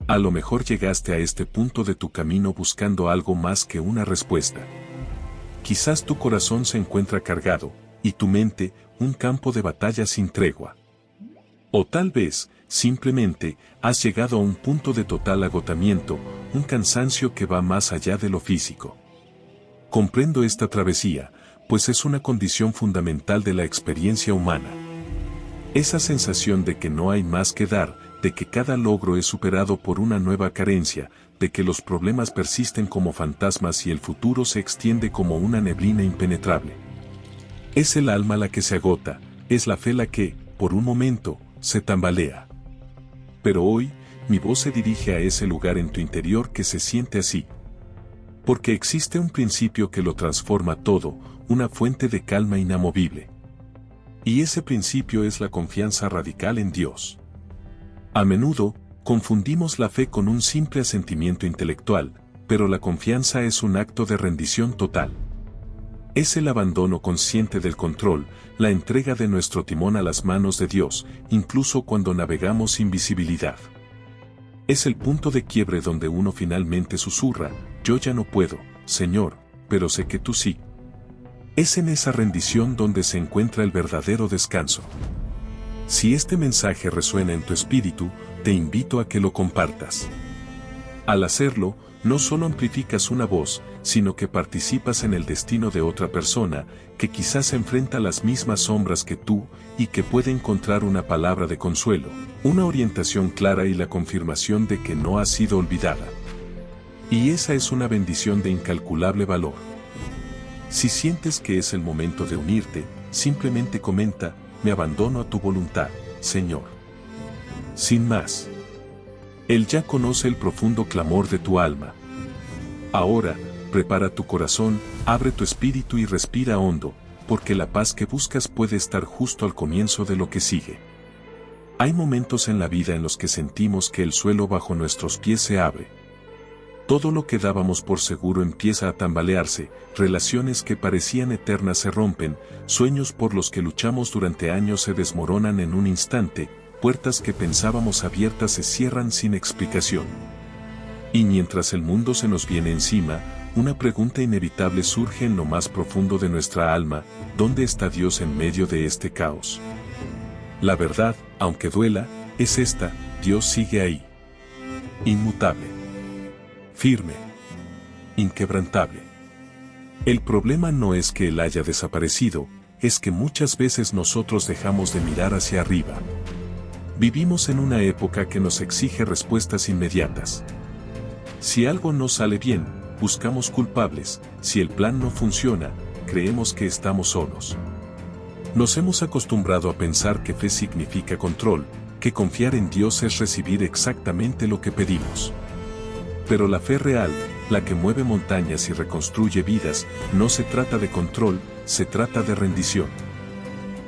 A lo mejor llegaste a este punto de tu camino buscando algo más que una respuesta. Quizás tu corazón se encuentra cargado, y tu mente, un campo de batalla sin tregua. O tal vez, simplemente, has llegado a un punto de total agotamiento, un cansancio que va más allá de lo físico. Comprendo esta travesía, pues es una condición fundamental de la experiencia humana. Esa sensación de que no hay más que dar, de que cada logro es superado por una nueva carencia, de que los problemas persisten como fantasmas y el futuro se extiende como una neblina impenetrable. Es el alma la que se agota, es la fe la que, por un momento, se tambalea. Pero hoy, mi voz se dirige a ese lugar en tu interior que se siente así. Porque existe un principio que lo transforma todo, una fuente de calma inamovible. Y ese principio es la confianza radical en Dios. A menudo, confundimos la fe con un simple asentimiento intelectual, pero la confianza es un acto de rendición total. Es el abandono consciente del control, la entrega de nuestro timón a las manos de Dios, incluso cuando navegamos sin visibilidad. Es el punto de quiebre donde uno finalmente susurra, yo ya no puedo, Señor, pero sé que tú sí. Es en esa rendición donde se encuentra el verdadero descanso. Si este mensaje resuena en tu espíritu, te invito a que lo compartas. Al hacerlo, no solo amplificas una voz, sino que participas en el destino de otra persona, que quizás enfrenta las mismas sombras que tú, y que puede encontrar una palabra de consuelo, una orientación clara y la confirmación de que no ha sido olvidada. Y esa es una bendición de incalculable valor. Si sientes que es el momento de unirte, simplemente comenta, me abandono a tu voluntad, Señor. Sin más. Él ya conoce el profundo clamor de tu alma. Ahora, prepara tu corazón, abre tu espíritu y respira hondo, porque la paz que buscas puede estar justo al comienzo de lo que sigue. Hay momentos en la vida en los que sentimos que el suelo bajo nuestros pies se abre. Todo lo que dábamos por seguro empieza a tambalearse, relaciones que parecían eternas se rompen, sueños por los que luchamos durante años se desmoronan en un instante, puertas que pensábamos abiertas se cierran sin explicación. Y mientras el mundo se nos viene encima, una pregunta inevitable surge en lo más profundo de nuestra alma, ¿dónde está Dios en medio de este caos? La verdad, aunque duela, es esta, Dios sigue ahí. Inmutable. Firme. Inquebrantable. El problema no es que Él haya desaparecido, es que muchas veces nosotros dejamos de mirar hacia arriba. Vivimos en una época que nos exige respuestas inmediatas. Si algo no sale bien, buscamos culpables, si el plan no funciona, creemos que estamos solos. Nos hemos acostumbrado a pensar que fe significa control, que confiar en Dios es recibir exactamente lo que pedimos. Pero la fe real, la que mueve montañas y reconstruye vidas, no se trata de control, se trata de rendición.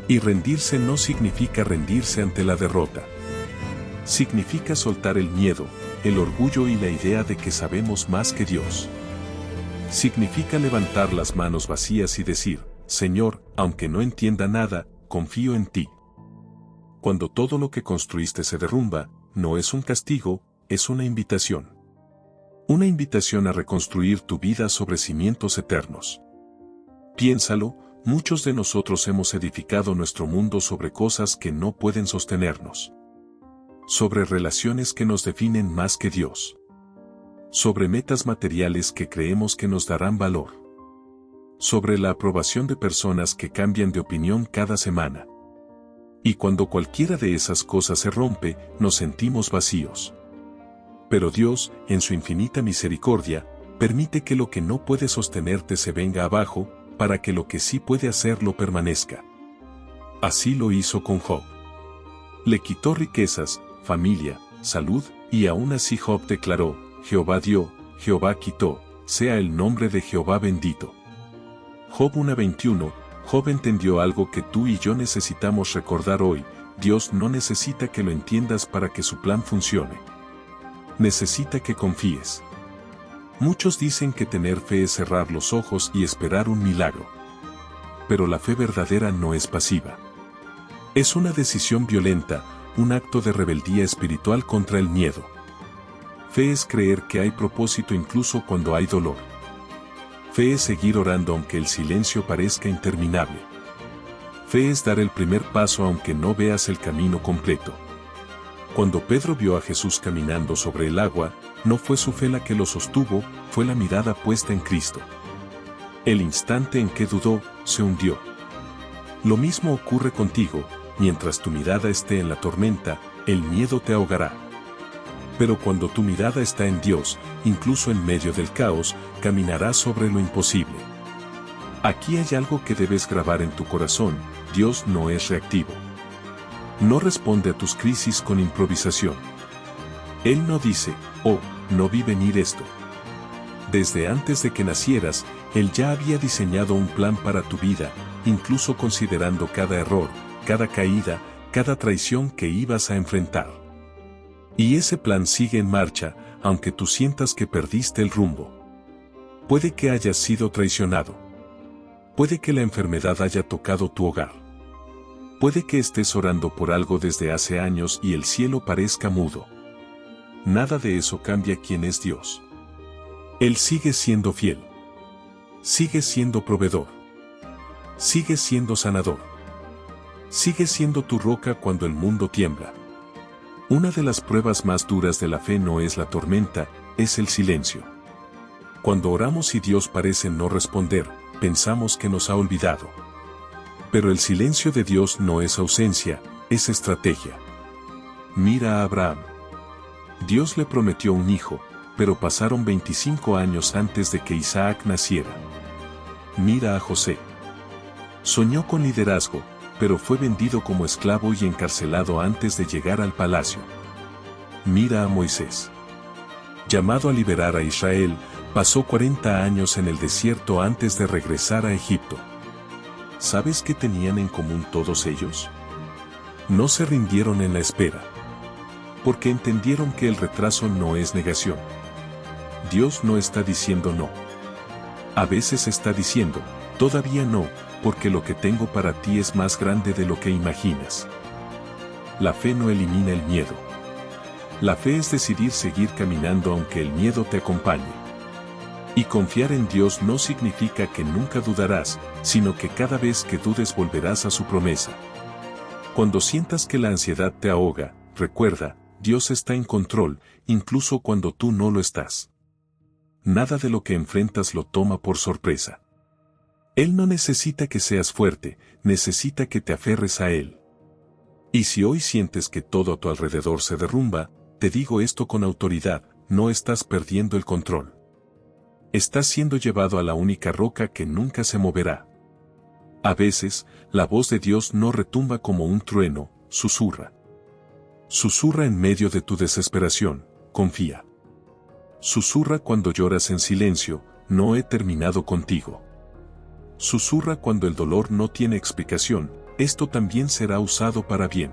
Y rendirse no significa rendirse ante la derrota. Significa soltar el miedo, el orgullo y la idea de que sabemos más que Dios. Significa levantar las manos vacías y decir, Señor, aunque no entienda nada, confío en ti. Cuando todo lo que construiste se derrumba, no es un castigo, es una invitación. Una invitación a reconstruir tu vida sobre cimientos eternos. Piénsalo, muchos de nosotros hemos edificado nuestro mundo sobre cosas que no pueden sostenernos. Sobre relaciones que nos definen más que Dios. Sobre metas materiales que creemos que nos darán valor. Sobre la aprobación de personas que cambian de opinión cada semana. Y cuando cualquiera de esas cosas se rompe, nos sentimos vacíos. Pero Dios, en su infinita misericordia, permite que lo que no puede sostenerte se venga abajo, para que lo que sí puede hacerlo permanezca. Así lo hizo con Job. Le quitó riquezas, familia, salud, y aún así Job declaró, Jehová dio, Jehová quitó, sea el nombre de Jehová bendito. Job 1:21, Job entendió algo que tú y yo necesitamos recordar hoy, Dios no necesita que lo entiendas para que su plan funcione. Necesita que confíes. Muchos dicen que tener fe es cerrar los ojos y esperar un milagro. Pero la fe verdadera no es pasiva. Es una decisión violenta, un acto de rebeldía espiritual contra el miedo. Fe es creer que hay propósito incluso cuando hay dolor. Fe es seguir orando aunque el silencio parezca interminable. Fe es dar el primer paso aunque no veas el camino completo. Cuando Pedro vio a Jesús caminando sobre el agua, no fue su fe la que lo sostuvo, fue la mirada puesta en Cristo. El instante en que dudó, se hundió. Lo mismo ocurre contigo, mientras tu mirada esté en la tormenta, el miedo te ahogará. Pero cuando tu mirada está en Dios, incluso en medio del caos, caminarás sobre lo imposible. Aquí hay algo que debes grabar en tu corazón: Dios no es reactivo. No responde a tus crisis con improvisación. Él no dice, oh, no vi venir esto. Desde antes de que nacieras, Él ya había diseñado un plan para tu vida, incluso considerando cada error, cada caída, cada traición que ibas a enfrentar. Y ese plan sigue en marcha, aunque tú sientas que perdiste el rumbo. Puede que hayas sido traicionado. Puede que la enfermedad haya tocado tu hogar. Puede que estés orando por algo desde hace años y el cielo parezca mudo. Nada de eso cambia quién es Dios. Él sigue siendo fiel. Sigue siendo proveedor. Sigue siendo sanador. Sigue siendo tu roca cuando el mundo tiembla. Una de las pruebas más duras de la fe no es la tormenta, es el silencio. Cuando oramos y Dios parece no responder, pensamos que nos ha olvidado. Pero el silencio de Dios no es ausencia, es estrategia. Mira a Abraham. Dios le prometió un hijo, pero pasaron 25 años antes de que Isaac naciera. Mira a José. Soñó con liderazgo, pero fue vendido como esclavo y encarcelado antes de llegar al palacio. Mira a Moisés. Llamado a liberar a Israel, pasó 40 años en el desierto antes de regresar a Egipto. ¿Sabes qué tenían en común todos ellos? No se rindieron en la espera. Porque entendieron que el retraso no es negación. Dios no está diciendo no. A veces está diciendo, todavía no, porque lo que tengo para ti es más grande de lo que imaginas. La fe no elimina el miedo. La fe es decidir seguir caminando aunque el miedo te acompañe. Y confiar en Dios no significa que nunca dudarás, sino que cada vez que dudes volverás a su promesa. Cuando sientas que la ansiedad te ahoga, recuerda, Dios está en control, incluso cuando tú no lo estás. Nada de lo que enfrentas lo toma por sorpresa. Él no necesita que seas fuerte, necesita que te aferres a Él. Y si hoy sientes que todo a tu alrededor se derrumba, te digo esto con autoridad, no estás perdiendo el control. Estás siendo llevado a la única roca que nunca se moverá. A veces, la voz de Dios no retumba como un trueno, susurra. Susurra en medio de tu desesperación, confía. Susurra cuando lloras en silencio, no he terminado contigo. Susurra cuando el dolor no tiene explicación, esto también será usado para bien.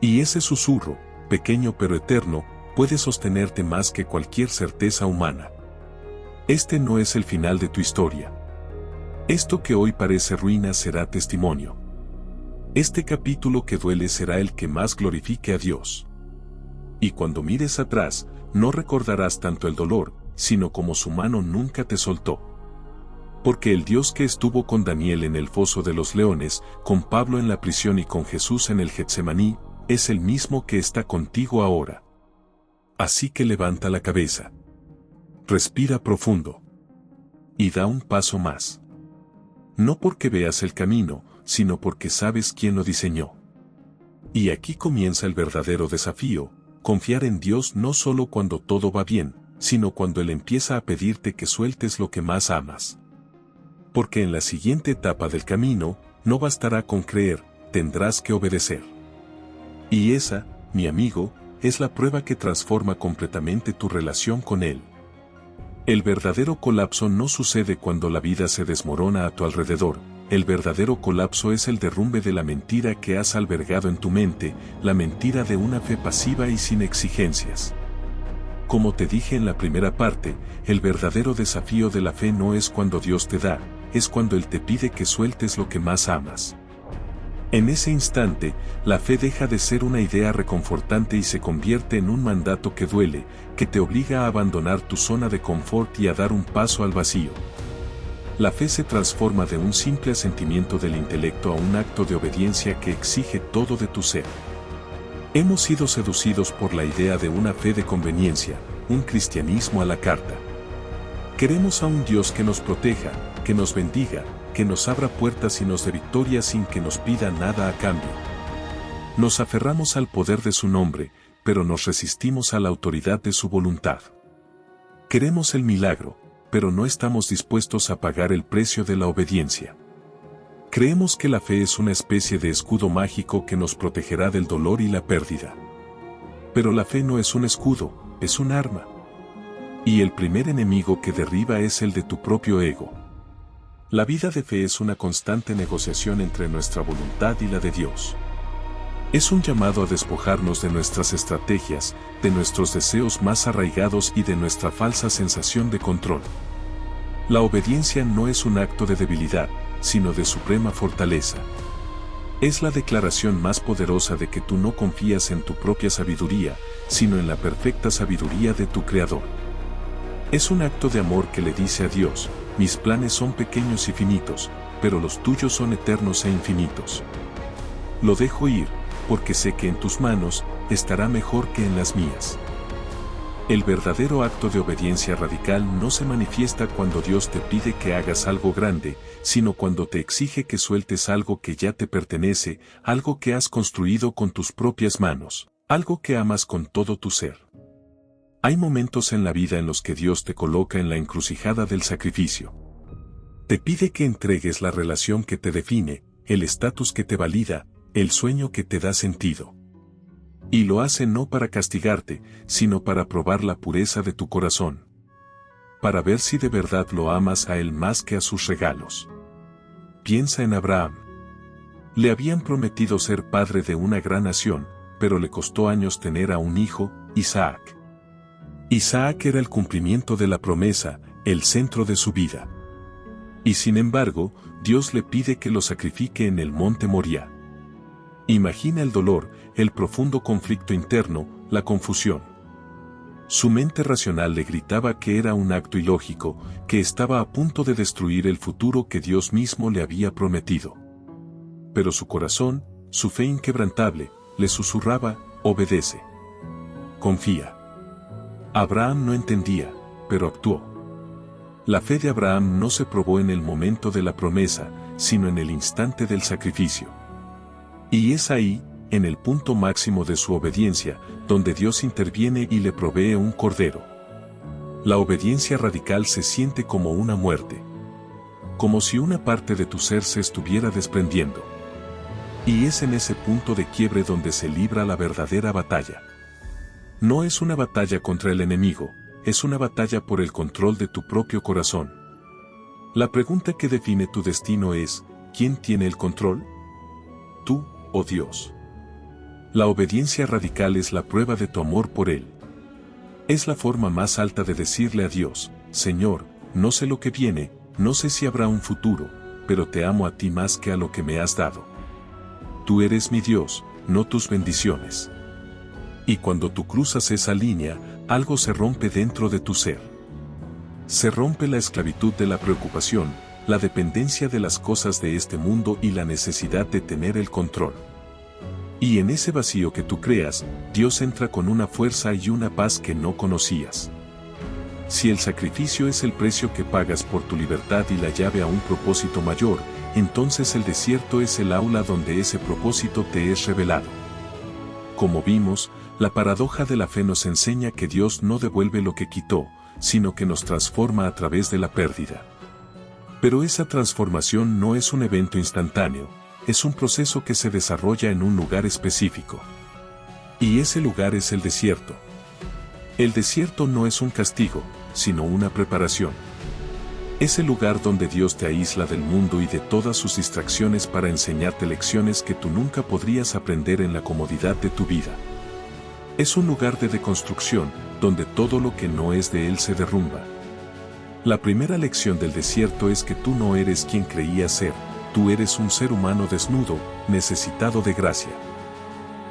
Y ese susurro, pequeño pero eterno, puede sostenerte más que cualquier certeza humana. Este no es el final de tu historia. Esto que hoy parece ruina será testimonio. Este capítulo que duele será el que más glorifique a Dios. Y cuando mires atrás, no recordarás tanto el dolor, sino como su mano nunca te soltó. Porque el Dios que estuvo con Daniel en el foso de los leones, con Pablo en la prisión y con Jesús en el Getsemaní, es el mismo que está contigo ahora. Así que levanta la cabeza. Respira profundo. Y da un paso más. No porque veas el camino, sino porque sabes quién lo diseñó. Y aquí comienza el verdadero desafío, confiar en Dios no solo cuando todo va bien, sino cuando Él empieza a pedirte que sueltes lo que más amas. Porque en la siguiente etapa del camino, no bastará con creer, tendrás que obedecer. Y esa, mi amigo, es la prueba que transforma completamente tu relación con Él. El verdadero colapso no sucede cuando la vida se desmorona a tu alrededor, el verdadero colapso es el derrumbe de la mentira que has albergado en tu mente, la mentira de una fe pasiva y sin exigencias. Como te dije en la primera parte, el verdadero desafío de la fe no es cuando Dios te da, es cuando Él te pide que sueltes lo que más amas. En ese instante, la fe deja de ser una idea reconfortante y se convierte en un mandato que duele, que te obliga a abandonar tu zona de confort y a dar un paso al vacío. La fe se transforma de un simple asentimiento del intelecto a un acto de obediencia que exige todo de tu ser. Hemos sido seducidos por la idea de una fe de conveniencia, un cristianismo a la carta. Queremos a un Dios que nos proteja, que nos bendiga, que nos abra puertas y nos dé victoria sin que nos pida nada a cambio. Nos aferramos al poder de su nombre, pero nos resistimos a la autoridad de su voluntad. Queremos el milagro, pero no estamos dispuestos a pagar el precio de la obediencia. Creemos que la fe es una especie de escudo mágico que nos protegerá del dolor y la pérdida. Pero la fe no es un escudo, es un arma. Y el primer enemigo que derriba es el de tu propio ego. La vida de fe es una constante negociación entre nuestra voluntad y la de Dios. Es un llamado a despojarnos de nuestras estrategias, de nuestros deseos más arraigados y de nuestra falsa sensación de control. La obediencia no es un acto de debilidad, sino de suprema fortaleza. Es la declaración más poderosa de que tú no confías en tu propia sabiduría, sino en la perfecta sabiduría de tu Creador. Es un acto de amor que le dice a Dios: mis planes son pequeños y finitos, pero los tuyos son eternos e infinitos. Lo dejo ir, porque sé que en tus manos estará mejor que en las mías. El verdadero acto de obediencia radical no se manifiesta cuando Dios te pide que hagas algo grande, sino cuando te exige que sueltes algo que ya te pertenece, algo que has construido con tus propias manos, algo que amas con todo tu ser. Hay momentos en la vida en los que Dios te coloca en la encrucijada del sacrificio. Te pide que entregues la relación que te define, el estatus que te valida, el sueño que te da sentido. Y lo hace no para castigarte, sino para probar la pureza de tu corazón. Para ver si de verdad lo amas a Él más que a sus regalos. Piensa en Abraham. Le habían prometido ser padre de una gran nación, pero le costó años tener a un hijo, Isaac. Isaac era el cumplimiento de la promesa, el centro de su vida. Y sin embargo, Dios le pide que lo sacrifique en el monte Moriah. Imagina el dolor, el profundo conflicto interno, la confusión. Su mente racional le gritaba que era un acto ilógico, que estaba a punto de destruir el futuro que Dios mismo le había prometido. Pero su corazón, su fe inquebrantable, le susurraba: obedece. Confía. Abraham no entendía, pero actuó. La fe de Abraham no se probó en el momento de la promesa, sino en el instante del sacrificio. Y es ahí, en el punto máximo de su obediencia, donde Dios interviene y le provee un cordero. La obediencia radical se siente como una muerte. Como si una parte de tu ser se estuviera desprendiendo. Y es en ese punto de quiebre donde se libra la verdadera batalla. No es una batalla contra el enemigo, es una batalla por el control de tu propio corazón. La pregunta que define tu destino es: ¿quién tiene el control? ¿Tú o Dios? La obediencia radical es la prueba de tu amor por Él. Es la forma más alta de decirle a Dios: Señor, no sé lo que viene, no sé si habrá un futuro, pero te amo a ti más que a lo que me has dado. Tú eres mi Dios, no tus bendiciones. Y cuando tú cruzas esa línea, algo se rompe dentro de tu ser. Se rompe la esclavitud de la preocupación, la dependencia de las cosas de este mundo y la necesidad de tener el control. Y en ese vacío que tú creas, Dios entra con una fuerza y una paz que no conocías. Si el sacrificio es el precio que pagas por tu libertad y la llave a un propósito mayor, entonces el desierto es el aula donde ese propósito te es revelado. Como vimos, la paradoja de la fe nos enseña que Dios no devuelve lo que quitó, sino que nos transforma a través de la pérdida. Pero esa transformación no es un evento instantáneo, es un proceso que se desarrolla en un lugar específico. Y ese lugar es el desierto. El desierto no es un castigo, sino una preparación. Es el lugar donde Dios te aísla del mundo y de todas sus distracciones para enseñarte lecciones que tú nunca podrías aprender en la comodidad de tu vida. Es un lugar de deconstrucción, donde todo lo que no es de Él se derrumba. La primera lección del desierto es que tú no eres quien creías ser, tú eres un ser humano desnudo, necesitado de gracia.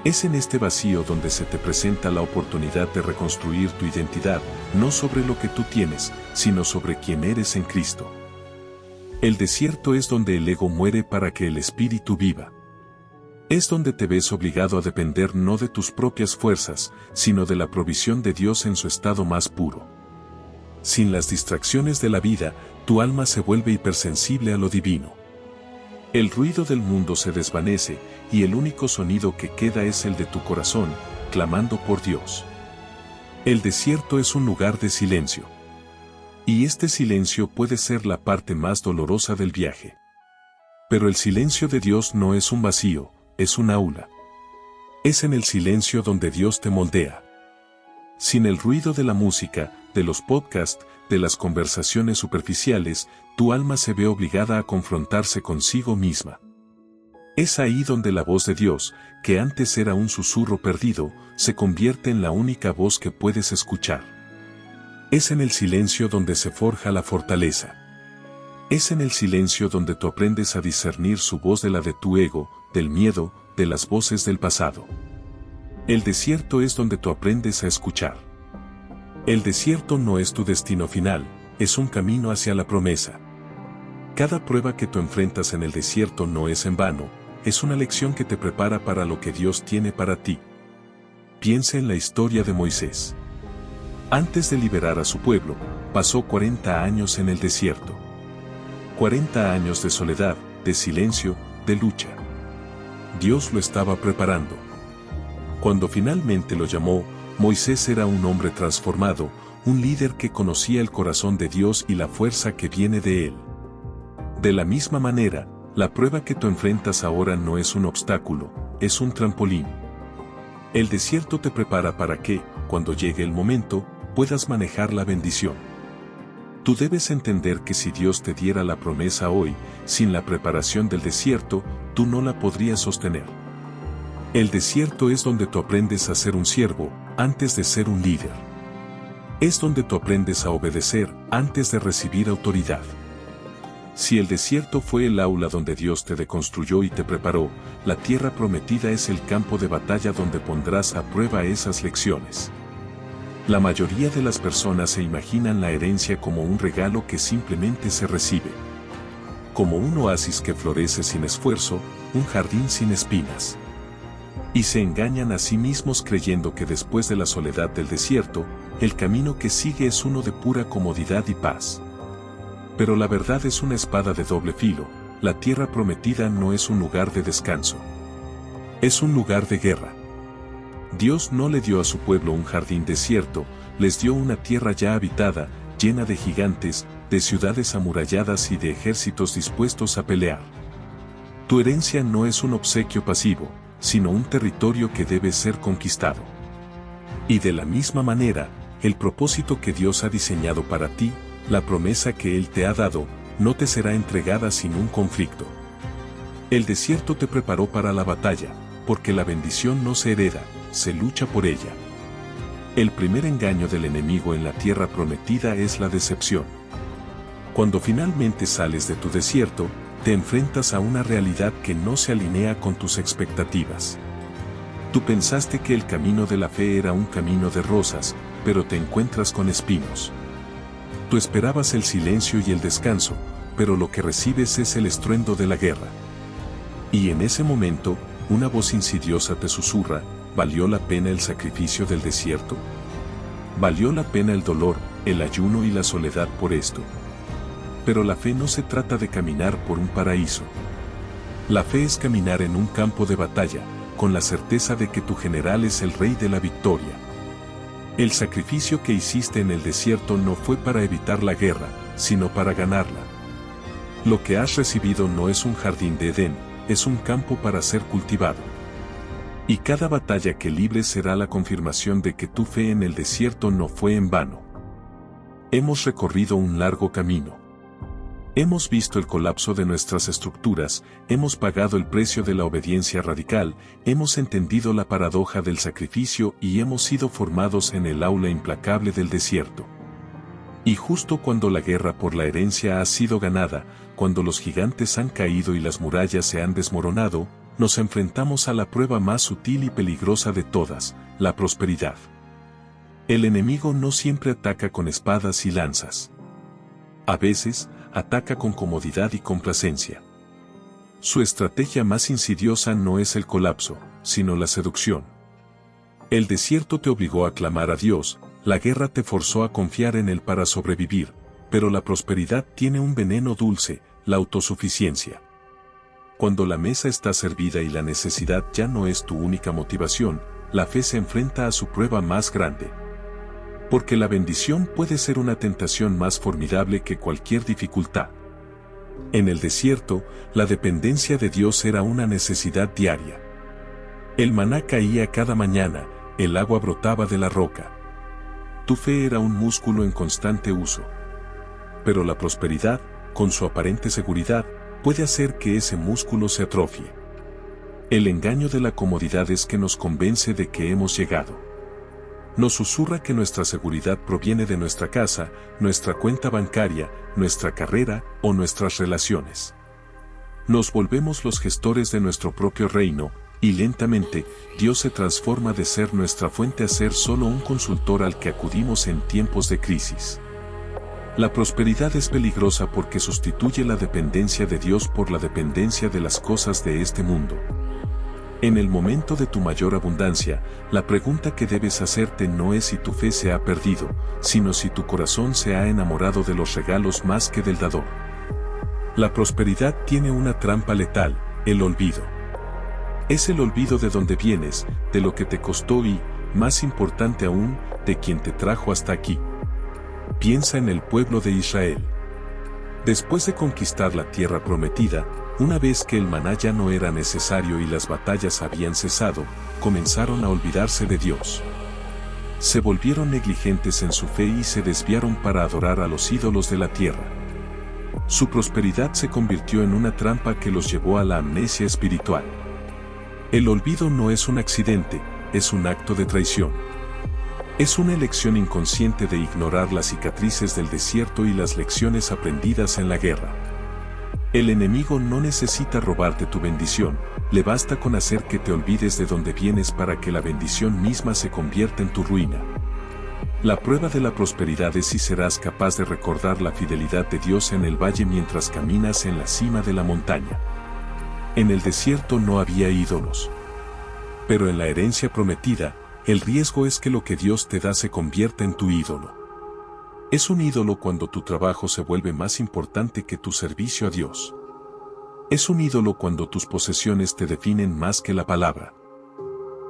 Es en este vacío donde se te presenta la oportunidad de reconstruir tu identidad, no sobre lo que tú tienes, sino sobre quién eres en Cristo. El desierto es donde el ego muere para que el espíritu viva. Es donde te ves obligado a depender no de tus propias fuerzas, sino de la provisión de Dios en su estado más puro. Sin las distracciones de la vida, tu alma se vuelve hipersensible a lo divino. El ruido del mundo se desvanece, y el único sonido que queda es el de tu corazón, clamando por Dios. El desierto es un lugar de silencio. Y este silencio puede ser la parte más dolorosa del viaje. Pero el silencio de Dios no es un vacío, es un aula. Es en el silencio donde Dios te moldea. Sin el ruido de la música, de los podcasts, de las conversaciones superficiales, tu alma se ve obligada a confrontarse consigo misma. Es ahí donde la voz de Dios, que antes era un susurro perdido, se convierte en la única voz que puedes escuchar. Es en el silencio donde se forja la fortaleza. Es en el silencio donde tú aprendes a discernir su voz de la de tu ego, del miedo, de las voces del pasado. El desierto es donde tú aprendes a escuchar. El desierto no es tu destino final, es un camino hacia la promesa. Cada prueba que tú enfrentas en el desierto no es en vano, es una lección que te prepara para lo que Dios tiene para ti. Piensa en la historia de Moisés. Antes de liberar a su pueblo, pasó 40 años en el desierto. 40 años de soledad, de silencio, de lucha. Dios lo estaba preparando. Cuando finalmente lo llamó, Moisés era un hombre transformado, un líder que conocía el corazón de Dios y la fuerza que viene de él. De la misma manera, la prueba que tú enfrentas ahora no es un obstáculo, es un trampolín. El desierto te prepara para que, cuando llegue el momento, puedas manejar la bendición. Tú debes entender que si Dios te diera la promesa hoy, sin la preparación del desierto, tú no la podrías sostener. El desierto es donde tú aprendes a ser un siervo, antes de ser un líder. Es donde tú aprendes a obedecer, antes de recibir autoridad. Si el desierto fue el aula donde Dios te deconstruyó y te preparó, la tierra prometida es el campo de batalla donde pondrás a prueba esas lecciones. La mayoría de las personas se imaginan la herencia como un regalo que simplemente se recibe. Como un oasis que florece sin esfuerzo, un jardín sin espinas. Y se engañan a sí mismos creyendo que después de la soledad del desierto, el camino que sigue es uno de pura comodidad y paz. Pero la verdad es una espada de doble filo, la tierra prometida no es un lugar de descanso. Es un lugar de guerra. Dios no le dio a su pueblo un jardín desierto, les dio una tierra ya habitada, llena de gigantes, de ciudades amuralladas y de ejércitos dispuestos a pelear. Tu herencia no es un obsequio pasivo, sino un territorio que debe ser conquistado. Y de la misma manera, el propósito que Dios ha diseñado para ti, la promesa que Él te ha dado, no te será entregada sin un conflicto. El desierto te preparó para la batalla, porque la bendición no se hereda, se lucha por ella. El primer engaño del enemigo en la tierra prometida es la decepción. Cuando finalmente sales de tu desierto, te enfrentas a una realidad que no se alinea con tus expectativas. Tú pensaste que el camino de la fe era un camino de rosas, pero te encuentras con espinos. Tú esperabas el silencio y el descanso, pero lo que recibes es el estruendo de la guerra. Y en ese momento, una voz insidiosa te susurra, ¿valió la pena el sacrificio del desierto? ¿Valió la pena el dolor, el ayuno y la soledad por esto? Pero la fe no se trata de caminar por un paraíso. La fe es caminar en un campo de batalla, con la certeza de que tu general es el rey de la victoria. El sacrificio que hiciste en el desierto no fue para evitar la guerra, sino para ganarla. Lo que has recibido no es un jardín de Edén, es un campo para ser cultivado. Y cada batalla que libres será la confirmación de que tu fe en el desierto no fue en vano. Hemos recorrido un largo camino. Hemos visto el colapso de nuestras estructuras, hemos pagado el precio de la obediencia radical, hemos entendido la paradoja del sacrificio y hemos sido formados en el aula implacable del desierto. Y justo cuando la guerra por la herencia ha sido ganada, cuando los gigantes han caído y las murallas se han desmoronado, nos enfrentamos a la prueba más sutil y peligrosa de todas, la prosperidad. El enemigo no siempre ataca con espadas y lanzas. A veces, ataca con comodidad y complacencia. Su estrategia más insidiosa no es el colapso, sino la seducción. El desierto te obligó a clamar a Dios, la guerra te forzó a confiar en Él para sobrevivir, pero la prosperidad tiene un veneno dulce, la autosuficiencia. Cuando la mesa está servida y la necesidad ya no es tu única motivación, la fe se enfrenta a su prueba más grande. Porque la bendición puede ser una tentación más formidable que cualquier dificultad. En el desierto, la dependencia de Dios era una necesidad diaria. El maná caía cada mañana, el agua brotaba de la roca. Tu fe era un músculo en constante uso. Pero la prosperidad, con su aparente seguridad, puede hacer que ese músculo se atrofie. El engaño de la comodidad es que nos convence de que hemos llegado. Nos susurra que nuestra seguridad proviene de nuestra casa, nuestra cuenta bancaria, nuestra carrera o nuestras relaciones. Nos volvemos los gestores de nuestro propio reino, y lentamente, Dios se transforma de ser nuestra fuente a ser solo un consultor al que acudimos en tiempos de crisis. La prosperidad es peligrosa porque sustituye la dependencia de Dios por la dependencia de las cosas de este mundo. En el momento de tu mayor abundancia, la pregunta que debes hacerte no es si tu fe se ha perdido, sino si tu corazón se ha enamorado de los regalos más que del dador. La prosperidad tiene una trampa letal, el olvido. Es el olvido de dónde vienes, de lo que te costó y, más importante aún, de quien te trajo hasta aquí. Piensa en el pueblo de Israel. Después de conquistar la tierra prometida, una vez que el maná ya no era necesario y las batallas habían cesado, comenzaron a olvidarse de Dios. Se volvieron negligentes en su fe y se desviaron para adorar a los ídolos de la tierra. Su prosperidad se convirtió en una trampa que los llevó a la amnesia espiritual. El olvido no es un accidente, es un acto de traición. Es una elección inconsciente de ignorar las cicatrices del desierto y las lecciones aprendidas en la guerra. El enemigo no necesita robarte tu bendición, le basta con hacer que te olvides de dónde vienes para que la bendición misma se convierta en tu ruina. La prueba de la prosperidad es si serás capaz de recordar la fidelidad de Dios en el valle mientras caminas en la cima de la montaña. En el desierto no había ídolos. Pero en la herencia prometida, el riesgo es que lo que Dios te da se convierta en tu ídolo. Es un ídolo cuando tu trabajo se vuelve más importante que tu servicio a Dios. Es un ídolo cuando tus posesiones te definen más que la palabra.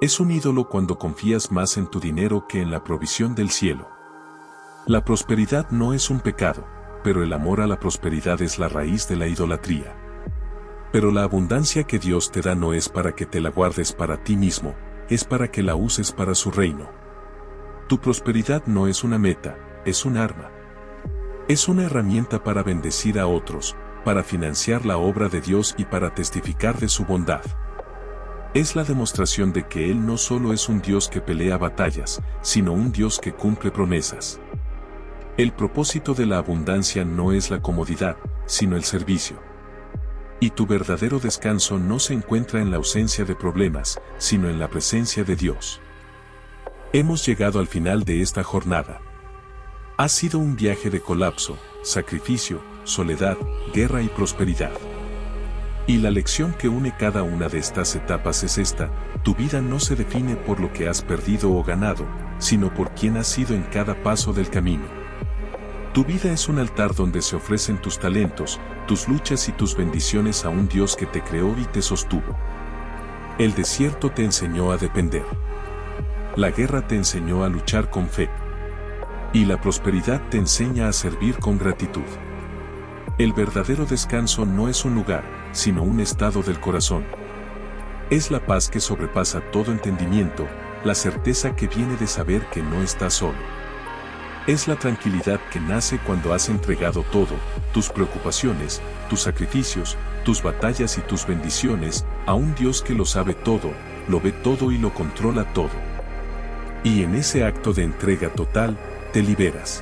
Es un ídolo cuando confías más en tu dinero que en la provisión del cielo. La prosperidad no es un pecado, pero el amor a la prosperidad es la raíz de la idolatría. Pero la abundancia que Dios te da no es para que te la guardes para ti mismo, es para que la uses para su reino. Tu prosperidad no es una meta, es un arma. Es una herramienta para bendecir a otros, para financiar la obra de Dios y para testificar de su bondad. Es la demostración de que Él no solo es un Dios que pelea batallas, sino un Dios que cumple promesas. El propósito de la abundancia no es la comodidad, sino el servicio. Y tu verdadero descanso no se encuentra en la ausencia de problemas, sino en la presencia de Dios. Hemos llegado al final de esta jornada. Ha sido un viaje de colapso, sacrificio, soledad, guerra y prosperidad. Y la lección que une cada una de estas etapas es esta: tu vida no se define por lo que has perdido o ganado, sino por quién has sido en cada paso del camino. Tu vida es un altar donde se ofrecen tus talentos, tus luchas y tus bendiciones a un Dios que te creó y te sostuvo. El desierto te enseñó a depender. La guerra te enseñó a luchar con fe. Y la prosperidad te enseña a servir con gratitud. El verdadero descanso no es un lugar, sino un estado del corazón. Es la paz que sobrepasa todo entendimiento, la certeza que viene de saber que no estás solo. Es la tranquilidad que nace cuando has entregado todo, tus preocupaciones, tus sacrificios, tus batallas y tus bendiciones, a un Dios que lo sabe todo, lo ve todo y lo controla todo. Y en ese acto de entrega total, te liberas.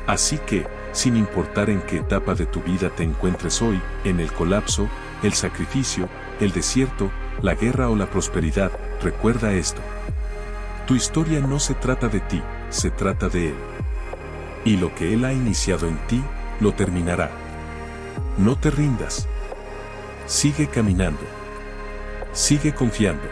Así que, sin importar en qué etapa de tu vida te encuentres hoy, en el colapso, el sacrificio, el desierto, la guerra o la prosperidad, recuerda esto. Tu historia no se trata de ti, se trata de Él. Y lo que Él ha iniciado en ti, lo terminará. No te rindas. Sigue caminando. Sigue confiando.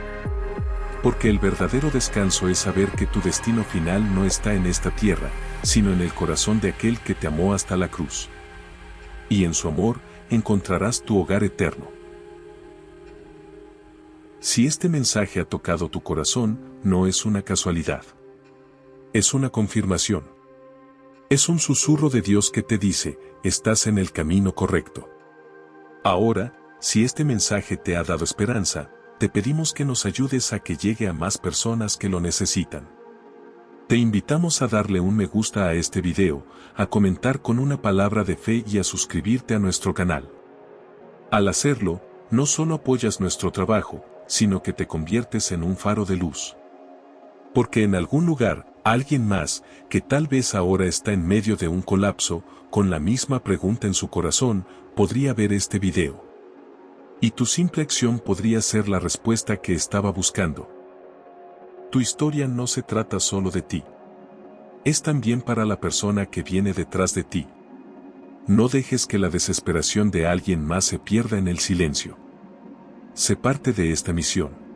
Porque el verdadero descanso es saber que tu destino final no está en esta tierra, sino en el corazón de aquel que te amó hasta la cruz. Y en su amor, encontrarás tu hogar eterno. Si este mensaje ha tocado tu corazón, no es una casualidad. Es una confirmación. Es un susurro de Dios que te dice, estás en el camino correcto. Ahora, si este mensaje te ha dado esperanza, te pedimos que nos ayudes a que llegue a más personas que lo necesitan. Te invitamos a darle un me gusta a este video, a comentar con una palabra de fe y a suscribirte a nuestro canal. Al hacerlo, no solo apoyas nuestro trabajo, sino que te conviertes en un faro de luz. Porque en algún lugar, alguien más, que tal vez ahora está en medio de un colapso, con la misma pregunta en su corazón, podría ver este video. Y tu simple acción podría ser la respuesta que estaba buscando. Tu historia no se trata solo de ti. Es también para la persona que viene detrás de ti. No dejes que la desesperación de alguien más se pierda en el silencio. Sé parte de esta misión.